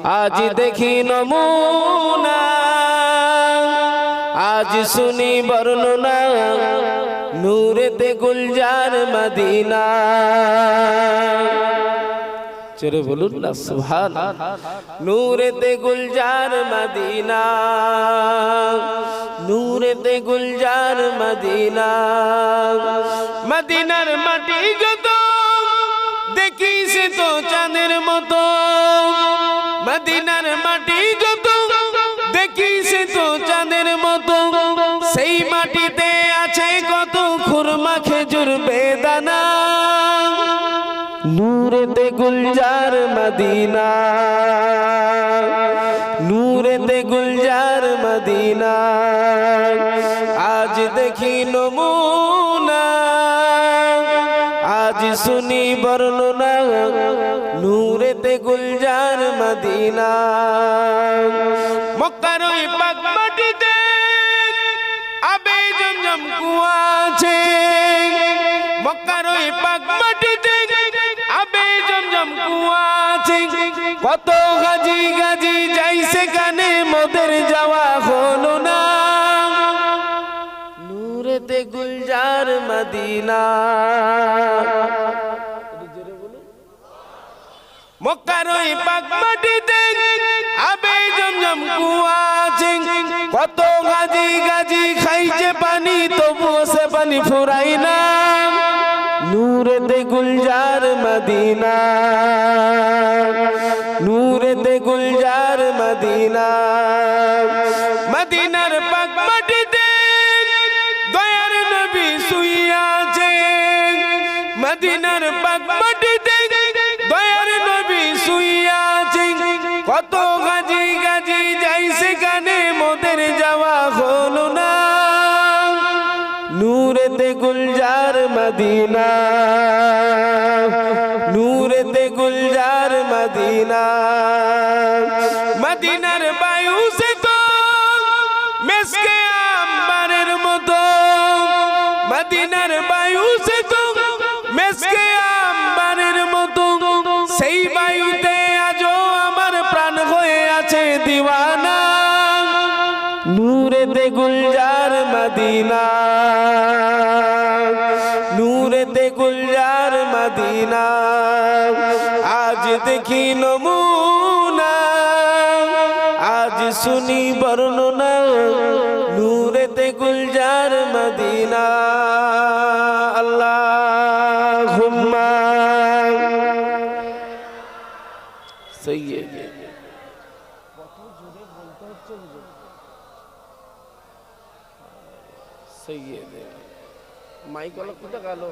আজ দেখি নমুনা, আজ শুনি বর্ণনা, নূরেতে গুলজার মদিনা। চলে বলুন না সুবহানাল্লাহ। নূরেতে গুলজার মদিনা, নূরেতে গুলজার মদিনা। মদিনার মাটি যত দেখি সে তো চাঁদের মতো, মদিনার মাটি যত দেখি সে তো চাঁদের মতো। সেই মাটিতে আছে কত খুরমা খেজুর বেদানা, নূরেতে গুলজার মদিনা, নূরেতে গুলজার মদিনা। আজ দেখি নমুনা, আজ শুনি বর্ণনা, নূরেতে গুলজার মদিনা। মক্কার ওই পাক মাটিতে আবে জমজম কুয়া আছে, মক্কার ওই পাক মাটিতে আবে জমজম কুয়া আছে। কত গাজি গাজি যাই সেখানে মোদের যাওয়া হলো না, নূরেতে গুলজার মদিনা। মক্কার ওই পাক মাটিতে আবে জমজম কুয়া আছে। কত গাজি গাজি খাইছে পানি তবুও সে পানি ফুরাই না, নূরেতে গুলজার মদিনা, নূরেতে গুলজার মদিনা। মদিনার পাক মাটিতে দয়ার নবী শুইয়া আছে, মদিনার পাক মাটিতে দয়ার নবী শুইয়া আছে। কত গাজি গাজি যাই সেখানে মোদের যাওয়া হলো না, নূরেতে গুলজার মদিনা, নূরেতে গুলজার মদিনা। মদিনার বায়ু সে তো মেসকে আম্বারের মতো, মদিনার বায়ু সে তো মেসকে আম্বারের মতো। সেই বায়ুতে আজও আমার প্রাণ হয়ে আছে দিওয়ানা, নূরেতে গুলজার মদিনা, নূরেতে গুলজার মদিনা। আজ দেখি নমুনা, আজ শুনি বর্ণনা, নূরেতে গুলজার মদিনা। আল্লাহুম্মা সাইয়্যিদ। কত জোরে বলতে হচ্ছে সাইয়্যিদ। মাইক ওলা কোথা গেল?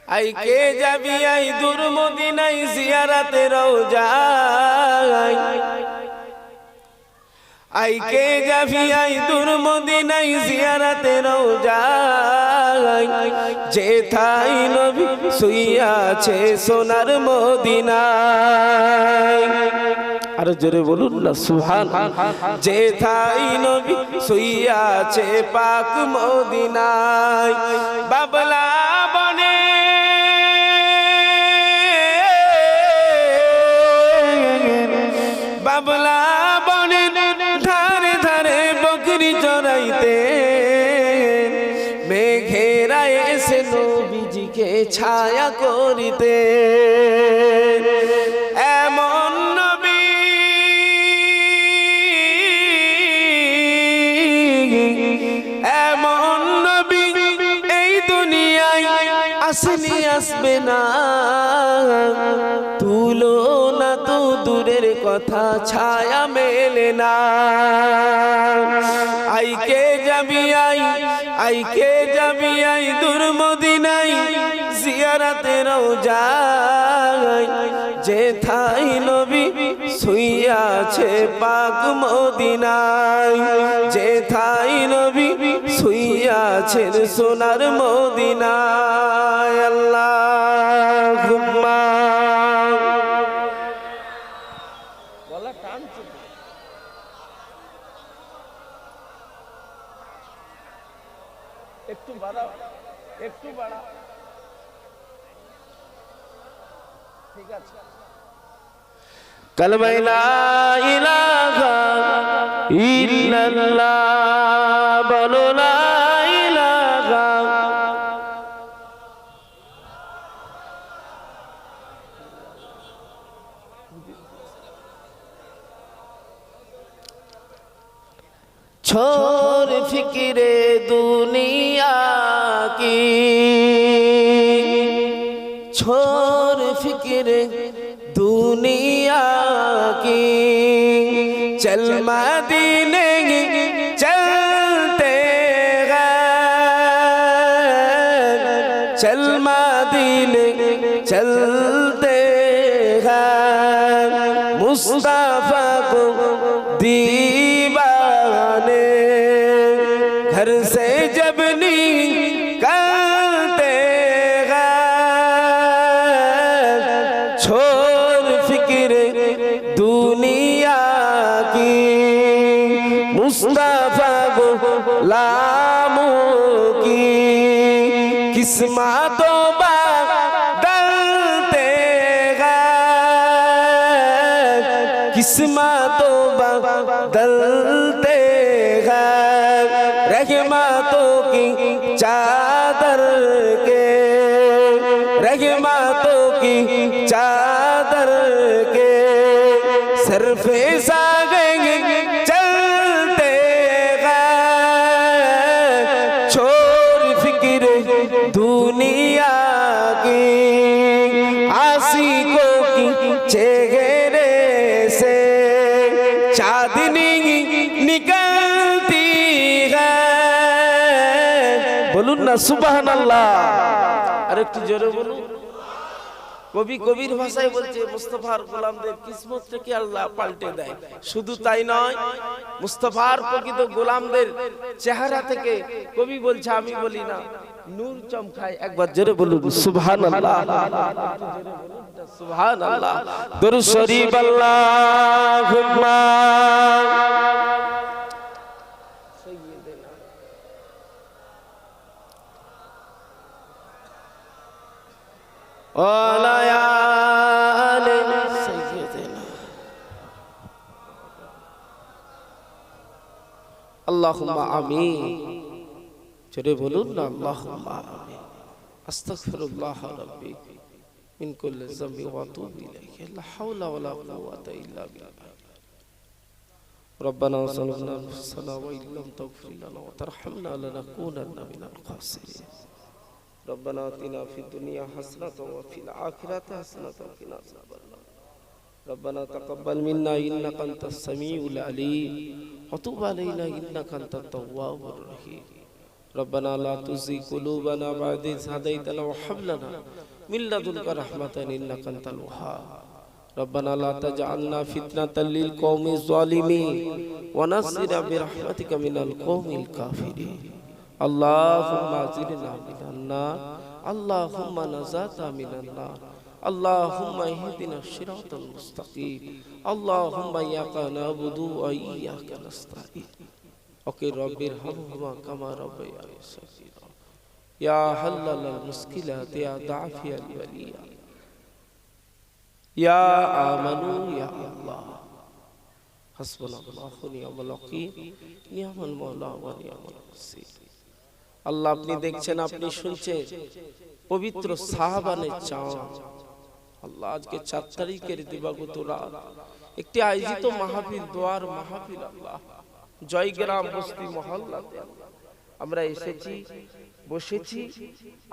আই কে যাবি আই দূর মদিনায় জিয়ারতে রওজায়, আই কে যাবি আই দূর মদিনায় জিয়ারতে রওজায়। যেথায় নবী শুইয়া আছে সোনার মদিনায়, আর জোরে বলুন না সুবহানাল্লাহ। যেথায় নবী শুইয়া আছে পাক মদিনায়। বাবলা বনে বাবলা বনে ধারে ধারে বকরি চরাইতে, মেঘেরা এসে নবীজিকে ছায়া করিতে। এমন নবী, এমন নবী এই দুনিয়ায় আসেনি, আসবে না। তুলনা তো দূরের কথা, ছায়া মেলে না। আই কে যাবি আই, আই কে যাবি আই দূর মদিনায় জিয়ারতে রওজায়। যেথায় নবী শুইয়া আছে পাক মদিনায়, যেথায় নবী শুইয়া আছে সোনার মদিনায়। আল্লাহুম্মা বলা টানছে, একটু বাড়াও, একটু বাড়াও। কালমা লা ইলাহা ইল্লাল্লাহ বলো লা ইলাহা। छोड़ फिक्रे दुनिया की, छोड़ फिक्रे दुनिया की, चल मदीने चलते हैं, चल मदीने चलते हैं, मुस्तफा को दीवाने घर से जब निकलते हैं, छोड़ फिक्र दुनिया की, मुस्तफा गुलामों की किस्मतों बदलते हैं, किस्मतों बदलते हैं, रहमतों की चादर के, रहमतों की चादर के सर पे सागेंगे चलते हैं, छोड़ फिक्र दुनिया की, आशिकों की चेहरे से चांदनी निकलती है। बोलून ना सुबहानाल्लाह, আরেকটু জোরে বলুন। কবি কবির ভাষায় বলছে মুস্তাফার গোলামদের কিসমতটাকে আল্লাহ পাল্টে দেয়। শুধু তাই নয়, মুস্তাফার প্রকৃত গোলামদের চেহারা থেকে কবি বলছে, আমি বলি না, নূর চমকায়। একবার জোরে বলুন সুবহানাল্লাহ, সুবহানাল্লাহ। দরুদ শরীফ আল্লাহুম্মা وعلى آل سيدنا اللهم آمين। জোরে বলুন না اللهم آمين। আস্তাগফিরুল্লাহ রাব্বি মিন কুল্লি যামবি ওয়া আতুবু ইলাইহি লা হাওলা ওয়া লা কুওয়াতা ইল্লা বিল্লাহ। ربنا ظلمنا أنفسنا وإن لم تغفر لنا وترحمنا لنكونن من الخاسرين। ربنا آتنا في الدنيا حسنة وفي الآخرة حسنة وقنا عذاب النار. ربنا تقبل منا إنك أنت السميع العليم وتب علينا إنك أنت التواب الرحيم. ربنا لا تزغ قلوبنا بعد إذ هديتنا وهب لنا من لدنك رحمة إنك أنت الوهاب. ربنا لا تجعلنا فتنة للقوم الظالمين ونصرنا برحمتك من القوم الكافرين. اللهم اجرنا من النار، اللهم نجانا من النار، اللهم اهدنا الصراط المستقيم، اللهم إياك نعبد وإياك نستعين. وقل رب ارحمهما كما ربياني صغيرا. يا حلل المشكلات يا دافع البليات يا آمنوا يا الله. حسبنا الله ونعم الوكيل نعم المولى ونعم النصير। আল্লাহ আপনি দেখছেন, আপনি শুনছেন, পবিত্র সাহাবানের চাঁদ। আল্লাহ আজকে 4 তারিখের দিবাগত রাত একটি আয়োজিত মাহফিল, দোয়ার মাহফিল, আল্লাহ জয়গ্রাম বস্তি মহল্লাতে আমরা এসেছি, বসেছি,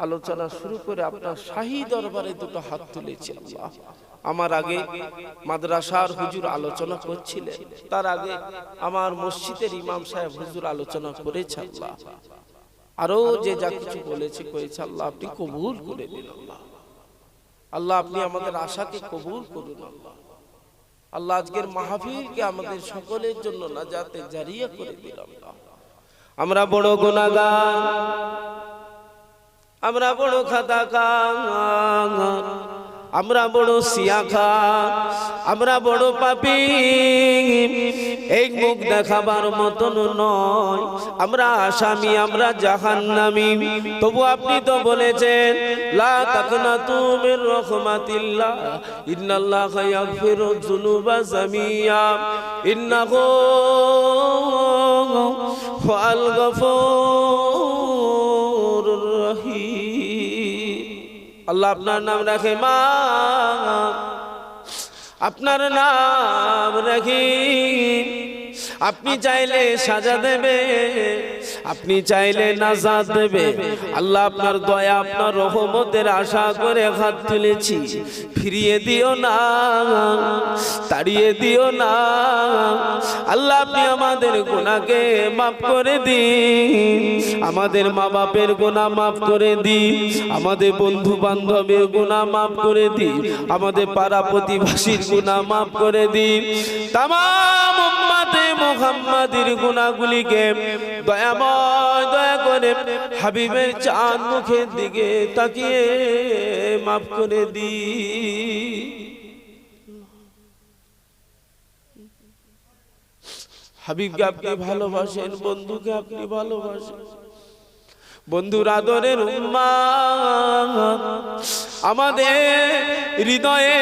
আলোচনা শুরু করে আপনার শাহী দরবারে দুটো হাত তুলেছি। আল্লাহ আমার আগে মাদ্রাসার হুজুর আলোচনা করছিলেন, তার আগে আমার মসজিদের ইমাম সাহেব হুজুর আলোচনা করেছে। আল্লাহ আরো যে যা কিছু বলেছে করেছে, আল্লাহ আপনি কবুল করে দিন। আল্লাহ আল্লাহ আপনি আমাদের আশাকে কবুল করুন। আল্লাহ আল্লাহ আজকের মাহফিলকে আমাদের সকলের জন্য নাজাতে জারিয়া করে দিন। আল্লাহ আমরা বড় গুনাহগার, আমরা বড় খাতাকার, আমরা বড় সিয়াখার, আমরা বড় পাপী, এই মুখ দেখাবার মতন নয়, আমরা আসামি, আমরা জাহান্নামী। তবু আপনি তো বলেছেন লা তাকনাতু মির রাহমাতিল্লাহ ইন্নাল্লাহা ইয়াগফিরুয যুনুবা জামিয়া ইন্নাহু হুয়াল গফুরুর রহিম। আল্লাহ আপনার নাম রাখে মা, আপনার নাম রাখি। আপনি চাইলে সাজা দেবে, আপনি চাইলে নাজাত দেবে। আল্লাহ আপনার দয়া, আপনার রহমতের আশা করে হাত তুলেছি, ফিরিয়ে দিও না, তাড়িয়ে দিও না। আল্লাহ আপনি আমাদের গুনাহকে মাফ করে দিন, আমাদের মা বাপের গুনাহ মাফ করে দিন, আমাদের বন্ধু বান্ধবের গুনাহ মাফ করে দিন, আমাদের পাড়া প্রতিবেশীর গুনাহ মাফ করে দিন। তামাম উম্মতে মুহাম্মাদির গুনাহগুলিকে দয়াময় দয়া করে হাবিবের চাঁদ মুখের দিকে তাকিয়ে মাফ করে দিন। হাবিবকে আপনি ভালোবাসেন, বন্ধুকে আপনি ভালোবাসেন, বন্ধুর আদরের উম্মাত। আমাদের হৃদয়ে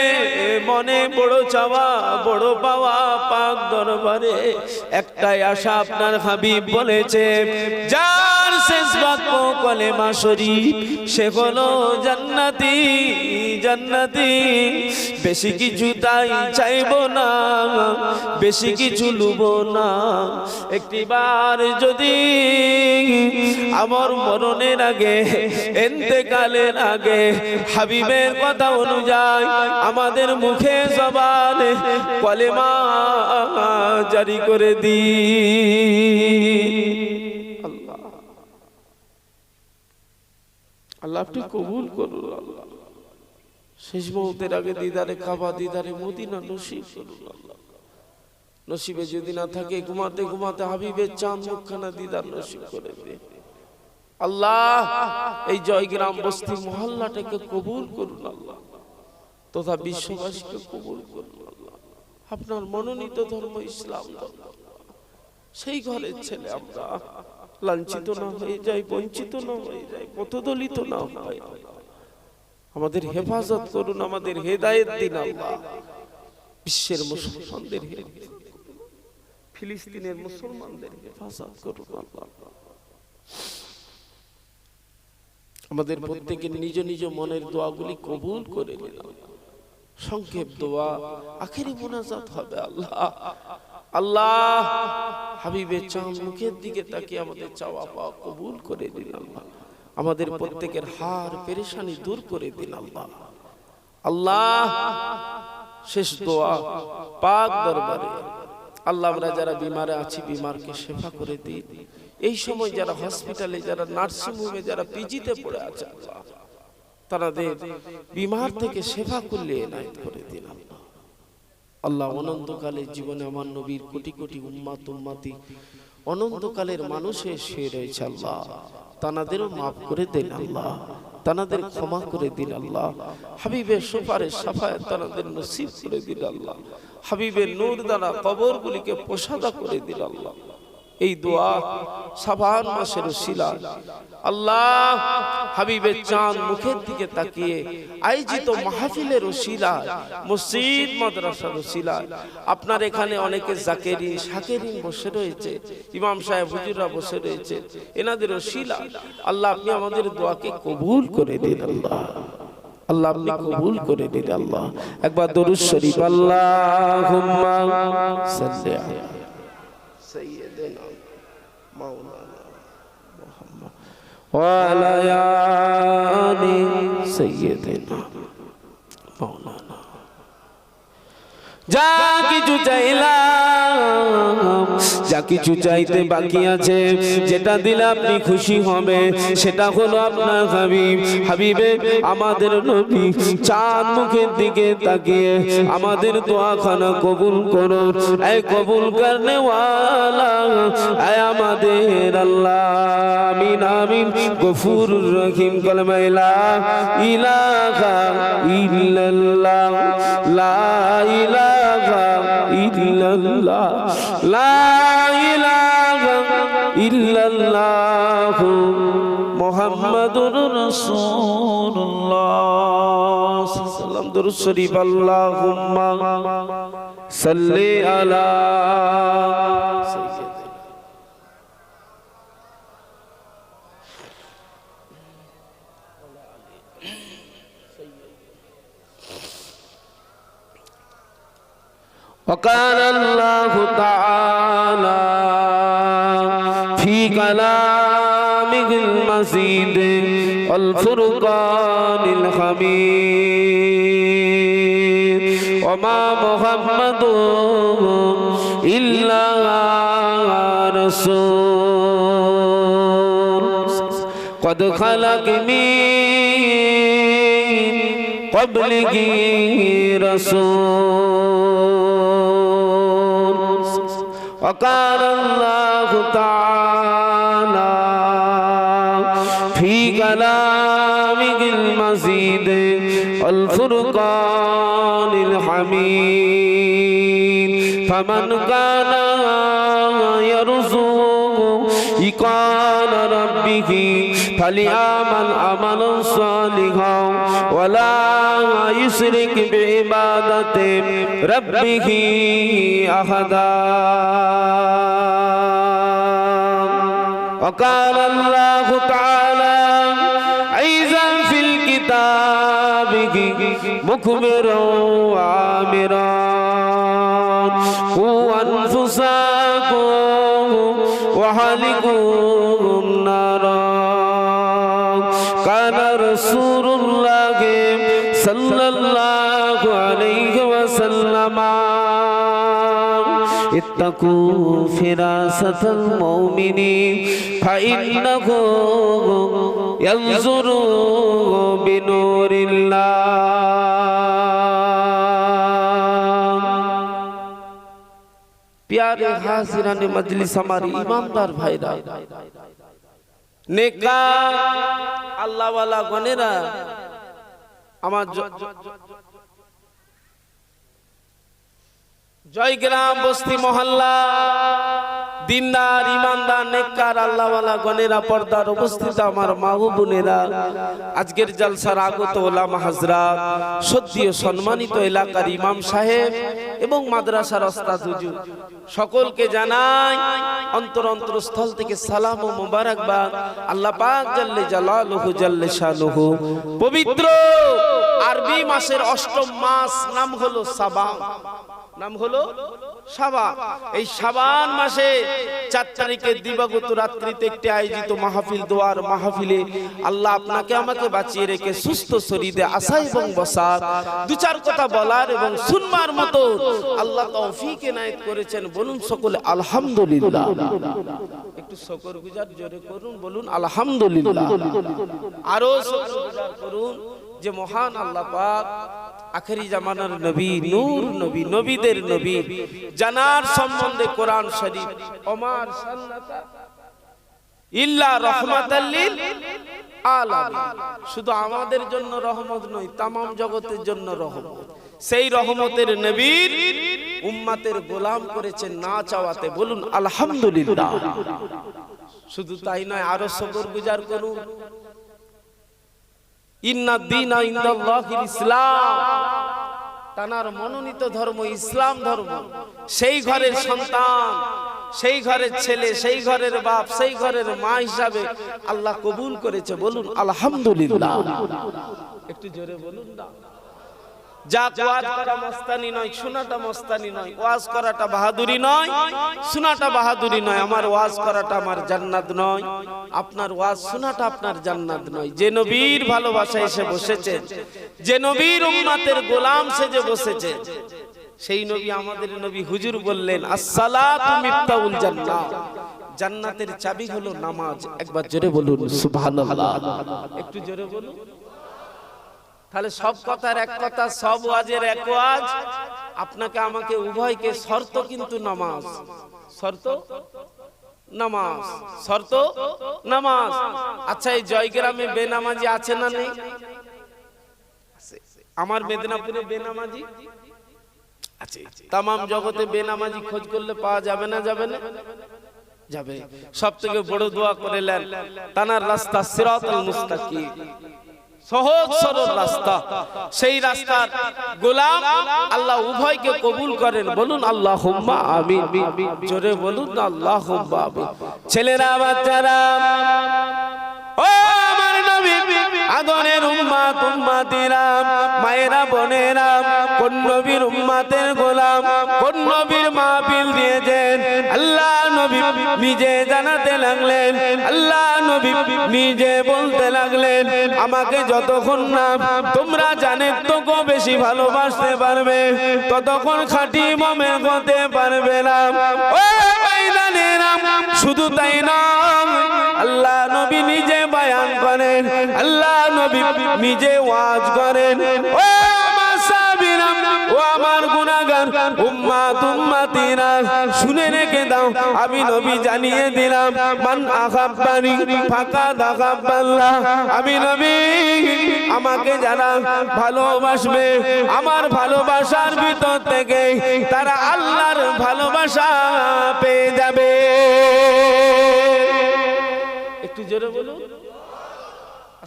মনে বড় চাওয়া, বড় পাওয়া, পাক দরবারে একটাই আশা। আপনার হাবিব বলেছে যার শেষ বাক্য কলেমা শরীফ সে হলো জান্নাতি, জান্নাতি। বেশি কিছু তাই চাইবো না, বেশি কিছু লুবো না। একটিবার যদি আমার মরণের আগে, ইন্তেকালের আগে হাবিবের কথা অনুযায়ী আমাদের মুখে জবানে কলেমা জারি করে দি। আল্লাহ আল্লাহ আপনি কবুল করুন। আল্লাহ শেষ মুহূর্তের আগে দিদারে কাবা, দিদারে মদিনা নসিব করুন। আল্লাহ নসিবে যদি না থাকে ঘুমাতে ঘুমাতে হাবিবের চাঁদ মুখখানা দিদার নসিব করে দে। আল্লাহ এই জয়গ্রাম বস্তি মহল্লাটাকে কবুল করুন আল্লাহ, তথা বিশ্ববাসীকে কবুল করুন আল্লাহ। আপনার মনোনীত ধর্ম ইসলাম ধর্ম, সেই ঘরের ছেলে আমরা লাঞ্ছিত না হয়ে যাই, বঞ্চিত না হয়ে যাই, পথদলিত না হয়। আমাদের হেফাজত করুন, আমাদের হেদায়েত দিন আল্লাহ। বিশ্বের মুসলমানদের হেফাজত করুন, ফিলিস্তিনের মুসলমানদের হেফাজত করুন আল্লাহ। আমাদের প্রত্যেকের নিজ নিজ মনের দোয়াগুলি কবুল করে নিন। সংক্ষেপ দোয়া, আখেরি মোনাজাত হবে আল্লাহ। আল্লাহ হাবিবের চাঁদ মুখের দিকে তাকিয়ে আমাদের চাওয়া পাওয়া কবুল করে দিন আল্লাহ। আমাদের প্রত্যেকের হার পেরেশানি দূর করে দিন আল্লাহ। আল্লাহ শেষ দোয়া পাক দরবারে আল্লাহ, আমরা যারা বিমারে আছি বিমারকে শেফা করে দিন। এই সময় যারা হসপিটালে, যারা নার্সিং হোমে, যারা পিজিতে পড়ে আছে আল্লাহ, তাদের বিমার থেকে শেফা করলে এনায়েত করে দিন আল্লাহ। আল্লাহ অনন্তকালের জীবনে আমার নবীর কোটি কোটি উম্মাত উম্মাতি অনন্তকালের মানুষে শুয়ে রয়েছে আল্লাহ, তানাদেরও মাফ করে দেন আল্লাহ, তানাদের ক্ষমা করে দিন আল্লাহ। হাবিবের সুপারিশ শাফায়াত তানাদের নসিব করে দিন আল্লাহ। হাবিবের নূর দ্বারা কবরগুলিকে পোশাদা করে দিন আল্লাহ। এই দোয়া শাবান মাসের উসিলা আল্লাহ, হাবিবের চাঁদ মুখের দিকে তাকিয়ে আয়োজিত মাহফিলের উসিলা, মসজিদ মাদ্রাসার উসিলা, আপনার এখানে অনেকে জাকেরিন শাকেরিন বসে রয়েছে, ইমাম সাহেব হুজুররা বসে রয়েছে, এনাদের উসিলা আল্লাহ আপনি আমাদের দোয়াকে কবুল করে দিন আল্লাহ। আল্লাহ আপনি কবুল করে দিন আল্লাহ। একবার দরুদ শরীফ আল্লাহুম্মা সাল্লি আলা সাইয়্যিদিনা মাওলানা মুহাম্মদ ওয়া আলা আলি সাইয়্যিদিনা মাওলানা। যা কিছু চাইলাম, যা কিছু চাইতে বাকি আছে, যেটা দিলে আপনি খুশি হবে সেটা হলো আপনার হাবিব। হাবিবে আমাদের নবী চাঁদ মুখের দিকে তাকিয়ে আমাদের দোয়াখানা কবুল করো। এই কবুল করনে ওয়ালা আয় আমাদের আল্লাহ, আমিন আমিন। গফুরুর রহিম, কালেমা লা ইলাহা ইল্লাল্লাহ, লা ইলাহা ইল্লাল্লাহ, লা ইলাহা ইল্লাল্লাহ, মুহাম্মাদুর রাসূলুল্লাহ। সাল্লাম দুরূদ শরীফ। আল্লাহুম্মা সাল্লি আলা وقال الله تعالى في كلامه المجيد والفرقان الحميد وما محمد إلا رسول قد خلق من قبله رسول وقال الله تعالى في كلامه المجيد والفرقان الحميد فمن كان يرجو لقاء ربه فليعمل عملا صالحا ولا يشرك بعبادة ربه أحدا وقال الله تعالى أيضا في الكتاب مخبرا وآمرا قوا أنفسكم وأهليكم نارا كان رسول الله صلى الله عليه وسلم اتقوا فراسة المؤمنين فإنه ينظر بنور الله प्यारे हाजिरान मजलिस हमारी ईमानदार भाईरा नेककार अल्लाह वाला गनेरा আমার জয়গ্রাম বস্তি মহল্লা দিনদার ইমানদার নেককার আল্লাহওয়ালা গনেরা পর্দার উপস্থিত আমার মা ও বোনেরা, আজকের জলসার আগত ওলামা হযরত, সদ্যীয় সম্মানিত এলাকার ইমাম সাহেব এবং মাদ্রাসার ওস্তাদ হুজুর সকলকে জানাই অন্তরস্থল থেকে সালাম ও মোবারকবাদ। আল্লাহ পাক জাল্লে জালালুহু জাল্লে শানুহু পবিত্র আরবি মাসের অষ্টম মাস নাম হলো শাবান, নাম হলো শাবান। এই শাবান মাসে 4 তারিখে দিবাগত রাত্রিতে একটি আয়োজিত মাহফিল, দোয়ার মাহফিলে আল্লাহ আপনাকে আমাকে বাঁচিয়ে রেখে সুস্থ শরীরে আসা এবং বসা, 2-4 কথা বলার এবং শুনবার মতো আল্লাহ তৌফিক এনায়েত করেছেন। বলুন সকলে আলহামদুলিল্লাহ। একটু শুকরগুজার জোরে করুন, বলুন আলহামদুলিল্লাহ। আরো শুকরগুজার করুন যে মহান আল্লাহ পাক আখেরি জামানার নবী, নূর নবী, নবীদের নবী জানার সম্বন্ধে কোরআন শরীফ ওমার সাল্লাতা ইল্লা রাহমাতাল লিল আলামিন, শুধু আমাদের জন্য রহমত নয়, তামাম জগতের জন্য রহমত। সেই রহমতের নবীর উম্মতের গোলাম করেছেন না চাওয়াতে, বলুন আলহামদুলিল্লাহ। শুধু তাই নয়, আরো শুকরগুজার করুন। ইন্না দীনা ইনদাল্লাহিল ইসলাম, তানার মনোনীত ধর্ম ইসলাম ধর্ম। সেই ঘরের সন্তান, সেই ঘরের ছেলে, সেই ঘরের বাপ, সেই ঘরের মা হিসাবে আল্লাহ কবুল করেছে, বলুন আলহামদুলিল্লাহ। একটু জোরে বলুন না। যা ওয়াজ করা মস্তানি নয়, শোনাটা মস্তানি নয়, ওয়াজ করাটা বাহাদুরি নয়, শোনাটা বাহাদুরি নয়। আমার ওয়াজ করাটা আমার জান্নাত নয়, আপনার ওয়াজ শোনাটা আপনার জান্নাত নয়। যে নবীর ভালোবাসা এসে বসেছেন, যে নবীর উম্মতের গোলাম সেজে বসেছে, সেই নবী আমাদের নবী হুজুর বললেন আসসালাতু মিফতাহুল জান্নাহ, জান্নাতের চাবি হলো নামাজ। একবার জোরে বলুন সুবহানাল্লাহ, একটু জোরে বলুন। তাহলে সব কথার এক কথা, সব ওয়াজের এক ওয়াজ। আপনাকে আমাকে উভয়কে শর্ত কিন্তু নামাজ, শর্ত নামাজ, শর্ত নামাজ। আচ্ছা এই জয়গ্রামে বেনামাজি আছে না নেই? আমার মেদিনীপুরে বেনামাজি আছে। তামাম জগতে বেনামাজি খোঁজ করলে পাওয়া যাবে না? যাবে না? যাবে। সব থেকে বড় দোয়া করলেন তানার রাস্তা সিরাতাল মুস্তাকিম, সহজ সরল রাস্তা। সেই রাস্তার গোলাম আল্লাহ উভয়কে কবুল করেন। বলুন আল্লাহুম্মা আমিন, জোরে বলুন আল্লাহুম্মা আমিন। ছেলেরা বাচ্চারা, ও আমার নবী আদরের উম্মত উম্মতিরা, মায়েরা বোনেরা, কোন নবীর উম্মতের গোলাম, কোন নবীর মাহফিল দিয়েছেন আল্লাহ নবী নিজে জানাতে লাগলেন, আল্লাহ নবী নিজে বলতে লাগলেন, আমাকে যতক্ষণ না তোমরা জানেন তোকে বেশি ভালোবাসতে পারবে, ততক্ষণ খাঁটি মোমেন হতে পারবে না। ও ময়দানেরা, শুধু তাই না, আল্লাহ নবী নিজে বয়ান করেন, আল্লাহ নবী নিজে ওয়াজ করেন। ও আমার সাহাবীরা, ও আমার গুনাহগার উম্মত উম্মতিরা, শুনে রেখে দাও, আমি নবী জানিয়ে দিলাম, মান আহাব্বানি ফাকাদ আহাব্বাল্লাহ। আমি নবী, আমাকে যারা ভালোবাসবে, আমার ভালোবাসার ভিতর থেকে তারা আল্লাহর ভালোবাসা পেয়ে যাবে। একটু জোরে বলুন।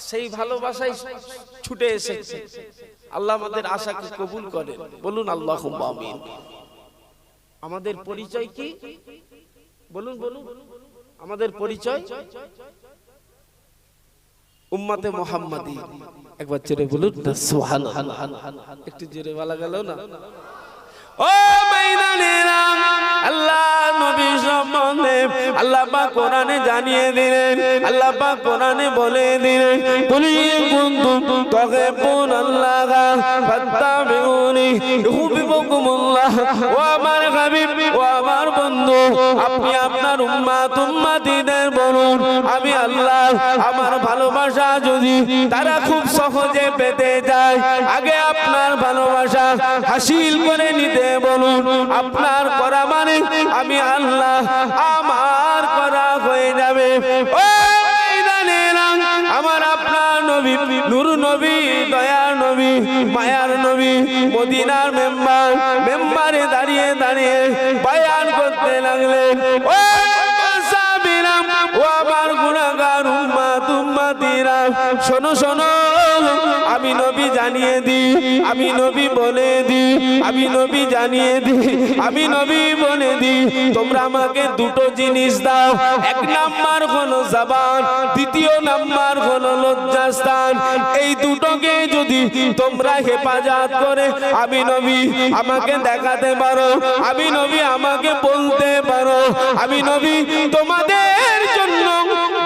সেই ভালোবাসাই ছুটে এসেছে। আল্লাহ আমাদের আশাকে কবুল করেন। বলুন আল্লাহুম্মা আমিন। আমাদের পরিচয় কি? বলুন বলুন, আমাদের পরিচয় উম্মতে মুহাম্মাদি। একবার জোরে বলুন না সুবহানাল্লাহ, একটু জোরে বলা গেল না? ও ময়দানেরা, আল্লাহ নবী সম্বন্ধে আল্লাহ পাক কোরআনে জানিয়ে দিলেন, আল্লাহ পাক কোরআনে বলে দিলেন, কুলি কুনতুম তুহিব্বুনাল্লাহ ফাত্তাবিউনি ইউহিব্বুকুমুল্লাহ। ও আমার হাবিব, ও আমার বন্ধু, আপনি আপনার উম্মত উম্মতিদের বলুন, আমি আল্লাহ আমার ভালোবাসা যদি তারা খুব সহজে পেতে যায়, আগে আপনার ভালোবাসা হাসিল করে নিতে বলুন। আপনার করা মানে আমি আল্লাহ আমার করা হয়ে যাবে। ও ময়দানেরা, আমার আপনার নবী, নূর নবী, দয়ার নবী, মায়ার নবী, মদিনার মেম্বারে দাঁড়িয়ে দাঁড়িয়ে বয়ান করতে লাগলেন। ও সাহাবীরা, ও আমার গুনাহগার উম্মত উম্মতিরা, শোনো শোনো, আমি নবী জানিয়ে দিই, আমি নবী বলে দিই, আমি নবী জানিয়ে দিই, আমি নবী বলে দিই, তোমরা আমাকে দুটো জিনিস দাও। এক নাম্বার হলো জবান, দ্বিতীয় নাম্বার হলো লজ্জাস্থান। এই দুটোকে যদি তোমরা হেফাজত করে আমি নবী আমাকে দেখাতে পারো, আমি নবী আমাকে বলতে পারো, আমি নবী তোমাদের জন্য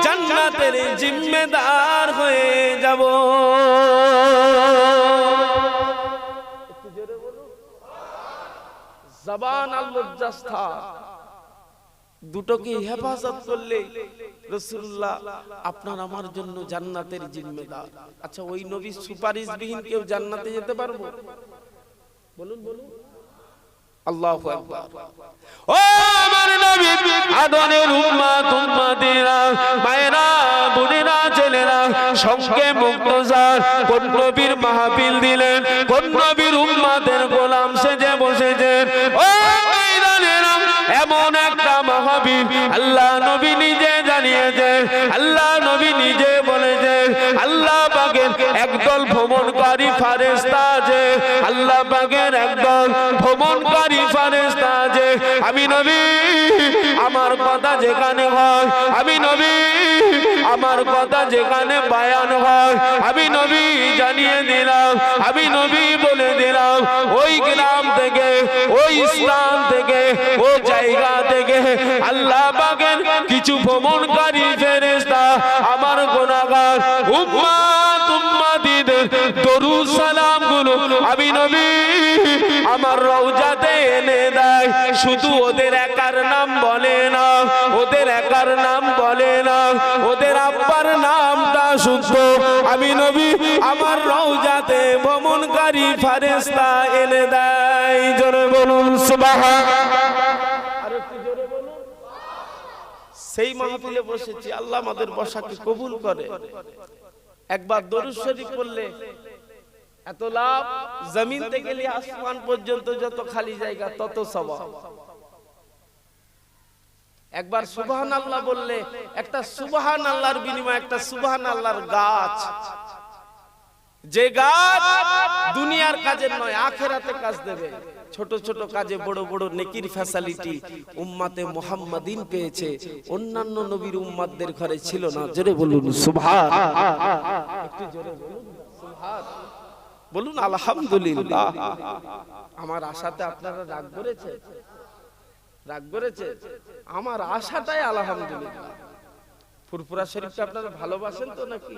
জান্নাতের জিম্মেদার হয়ে যাব। জবান আর লজ্জাস্থান দুটোকে হেফাজত করলে রাসূলুল্লাহ আপনার আমার জন্য জান্নাতের জিম্মেদার। আচ্ছা, ওই নবী সুপারিশবিহীন কেউ জান্নাতে যেতে পারবো? বলুন বলুন। আল্লাহু আকবার। ও আমার নবী আদরের উম্মত উম্মতিরা, মায়েরা বোনেরা ছেলেরা, সঙ্গে মুক্তজার কোন নবীর মাহফিল দিলেন, কোন নবীর উম্মতের গোলাম সেজে বসেছেন। ও ময়দানেরা, এমন একটা মাহফিল আল্লাহ নবী নিজে জানিয়েছেন, আল্লাহ নবী নিজে বলেছেন, আল্লাহ পাকের একদল ভ্রমণকারী ফেরেশতা আছে, আল্লাহ পাকের একদল ভ্রমণকারী ফেরেশতা আছে। আমি নবী আমার কথা যেখানে হয়, আমি নবী আমার কথা যেখানে বয়ান হয়, আমি নবী জানিয়ে দিলাম, আমি নবী বলে দিলাম, ওই গ্রাম থেকে, ওই স্থান থেকে, ওই জায়গা থেকে আল্লাহ পাকের কিছু ভ্রমণকারী ফেরেশতা আমার গুনাহগার উম্মত উম্মতিদের দরুদ দরুদ সালাম গুলো আমি নবী আমার রওজাতে এনে দেয়। শুধু ওদের একার নাম বলে না, ওদের একার নাম বলে না, ওদের আব্বার নামটা শুদ্ধ আমি নবী আমার রওজাতে ভ্রমণকারী ফেরেশতা এনে দেয়। জোরে বলুন সুবহানাল্লাহ। আরেকটু জোরে বলুন। সেই মাহফিলে বসেছি, আল্লাহ আমাদের বসাকে কবুল করে। একবার দরুদ শরীফ পড়লে এত লাভ, জমিন থেকে নিয়ে আসমান পর্যন্ত যত খালি জায়গা তত সওয়াব। একবার সুবহানাল্লাহ বললে একটা সুবহানাল্লাহর বিনিময়ে একটা সুবহানাল্লাহর গাছ, যে গাছ দুনিয়ার কাজের নয় আখিরাতে কাজ দেবে। ছোট ছোট কাজে বড় বড় নেকির ফ্যাসিলিটি উম্মতে মুহাম্মাদিন পেয়েছে, অন্যান্য নবীর উম্মতদের ঘরে ছিল না। জোরে বলুন সুবহানাল্লাহ। একটু জোরে বলুন সুবহানাল্লাহ। বলুন আলহামদুলিল্লাহ। আমার আশাতে আপনারা রাগ করেছে? রাগ করেছে? আমার আশাটাই আলহামদুলিল্লাহ। ফুরফুরা শরীফকে আপনারা ভালোবাসেন তো নাকি?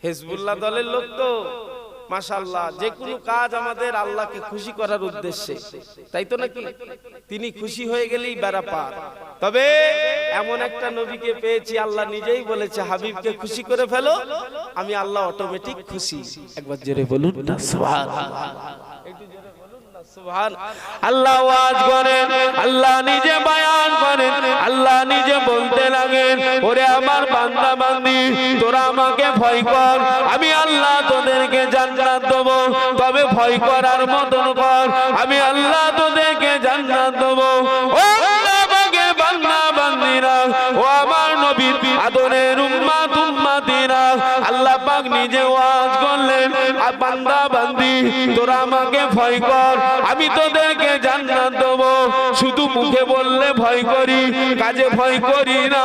হিজবুল্লাহ দলের লোক তো মাশাআল্লাহ। যে কোনো কাজ আমাদের আল্লাহকে খুশি করার উদ্দেশ্যে, তাই তো নাকি? তিনি খুশি হয়ে গেলেই বেড়া পার। তবে এমন একটা নবীকে পেয়েছি, আল্লাহ নিজেই বলেছে হাবিবকে খুশি করে ফেলো, আমি আল্লাহ অটোমেটিক খুশি। একবার জোরে বলুন না সুবহানাল্লাহ। একটু জোরে বলুন না সুবহানাল্লাহ। আল্লাহ ওয়াজ করেন, আল্লাহ নিজে বয়ান করেন, আল্লাহ নিজে বলতে লাগেন, ওরে আমার বান্দা বান্দি তোরা আমাকে ভয় কর, আমি আল্লাহ তোদেরকে জান্নাত দেব। তবে ভয় করার মতন কর, আমি আল্লাহ তোদেরকে জান্নাত দেব। ও আমাকে বান্দা বান্দিরা, ও আমার নবীর আদরের উম্মত উম্মতিরা, আল্লাহ পাক নিজে ওয়াজ করলেন, আর বান্দা বান্দি তোরা আমাকে ভয় কর, আমি তোদেরকে জান্নাত দেব। শুধু মুখে বললে ভয় করি, কাজে ভয় করি না,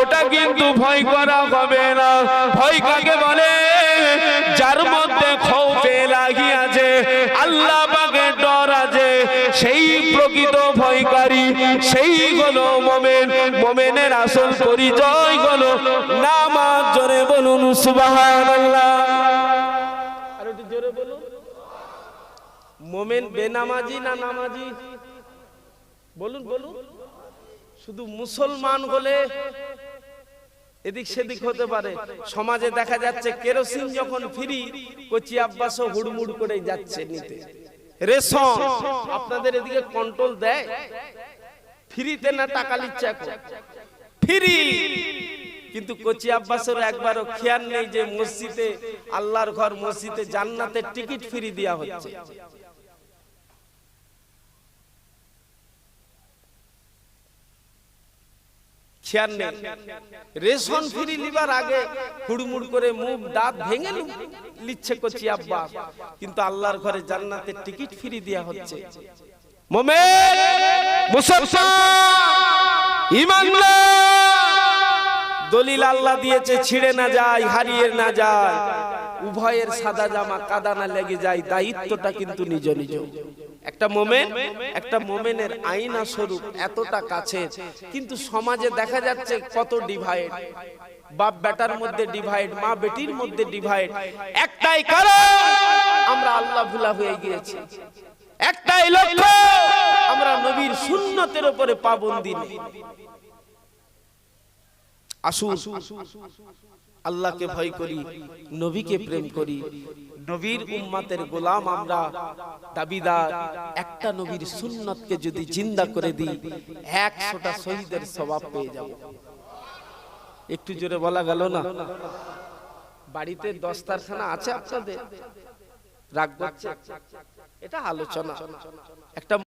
ওটা কিন্তু ভয় করা হবে না। ভয় কাকে বলে? যার মধ্যে খৌফে লাগিয়াছে, আল্লাহ পাকের ডর আছে, সেই প্রকৃত ভয়কারী, সেই হলো মুমিন। মুমিনের আসল পরিচয় হলো নামাজ। জোরে বলুন সুবহানাল্লাহ। আর একটু জোরে বলুন। মুমিন বেনামাজি না নামাজি? বলুন বলুন। শুধু মুসলমান হলে এদিক সেদিক হতে পারে। সমাজে দেখা যাচ্ছে কেরোসিন যখন ফ্রি, কচি আব্বাসও হুড়মুড় করে যাচ্ছে নিতে। রেশন আপনাদের এদিকে কন্ট্রোল দেয়? ফ্রিতে না টাকা নিচ্ছে এখন? ফ্রি। কিন্তু কচি আব্বাসের একবারও খেয়াল নেই যে মসজিদে, আল্লাহর ঘর মসজিদে জান্নাতের টিকিট ফ্রি দেয়া হচ্ছে। খেয়াল নেই। রেশন ফ্রি লিবার আগে হুড়মুড় করে মুখ দাঁত ভেঙে লিচ্ছে কচি আব্বাস, কিন্তু আল্লাহর ঘরে জান্নাতের টিকিট ফ্রি দেয়া হচ্ছে। মুমিন মুসলমান ঈমানদার, দলিল আল্লাহ দিয়েছে, ছিঁড়ে না যায়, হারিয়ে না যায়। উভয়ের সাদা জামা কাদা না লেগে যায়, দায়িত্বটা কিন্তু নিজ নিজ। একটা মোমেন, একটা মোমেনের আয়না স্বরূপ এতটা কাছে, কিন্তু সমাজে দেখা যাচ্ছে কত ডিভাইড। বাপ বেটার মধ্যে ডিভাইড, মা বেটির মধ্যে ডিভাইড। একটাই কারণ, আমরা আল্লাহ ভুলা হয়ে গিয়েছি। একটাই লক্ষ্য, আমরা নবীর সুন্নতের উপরে পাবন্দি নেই। আসুন আল্লাহকে ভয় করি, নবীকে প্রেম করি, নবীর উম্মতের গোলাম আমরা, দাবিদার। একটা নবীর সুন্নতকে যদি জিন্দা করে দিই, 100টা শহীদের সওয়াব পেয়ে যাব। একটু জোরে বলা গেল না? বাড়িতে দস্তারখানা আছে আপনাদের? রাগ করছে? এটা আলোচনা। একটা